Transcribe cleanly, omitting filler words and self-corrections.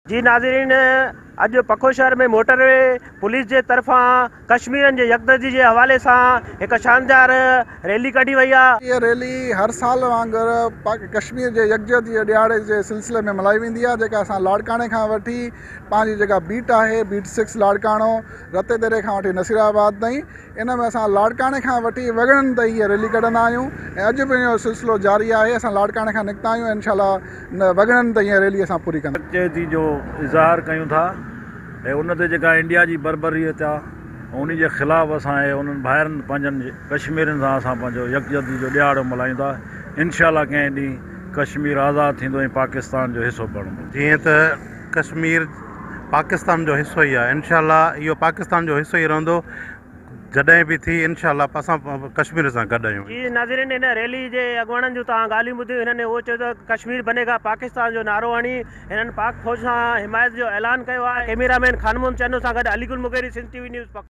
जी नाज़रीन, अॼु पखो शहर में मोटरवे पुलिस जे तरफ़ां कश्मीरन जे यकदर्जी जे हवाले सां हिकु शानदार रैली कढी वई आहे। ये रैली हर साल वांगुरु कश्मीर जे यकजहती जे ॾियारे जे सिलसिले में मल्हाई वेंदी आहे, जेका असां लाड़काणे खां वठी पंहिंजी जेका बीट आहे, बीट 6 लाड़काणो, रते दरे खां वठी नसीराबाद ताईं, इन में असां लाड़काणे खां वठी वॻड़नि ताईं हीअ रैली कढंदा आहियूं ऐं अॼु बि इहो सिलसिलो जारी आहे। असां लाड़काणे खां निकिता आहियूं, इंशाल्लाह वॻड़नि ताईं हीअ रैली असां पूरी कंदा। यकजहती जो इज़हार कयूं था ऐं उन ते जेका इंडिया जी बर्बरियत आहे उन जे ख़िलाफ़ु असां उन्हनि भाइरनि पंहिंजनि कश्मीरनि सां असां पंहिंजो यकजहती जो ॾियारो मल्हाईंदा। इंशाल्लाह कंहिं ॾींहुं कश्मीर आज़ादु थींदो ऐं पाकिस्तान जो हिसो बणंदो। जीअं त कश्मीर पाकिस्तान जो हिसो ई आहे, इंशाल्लाह इहो पाकिस्तान जो हिसो ई रहंदो जॾहिं बि थी। इंशाल्लाह असां कश्मीर सां गॾु आहियूं। जी नाज़रीन, इन रैली जे अॻुवाणनि जूं तव्हां ॻाल्हियूं ॿुधियूं। हिननि उहो चयो त कश्मीर बनेगा पाकिस्तान जो नारो हणी हिननि पाक फ़ौज सां हिमायत जो ऐलान कयो आहे। कैमरामैन खानमोहन चन्नू सां गॾु Aligul Mugeri, Sindh TV news.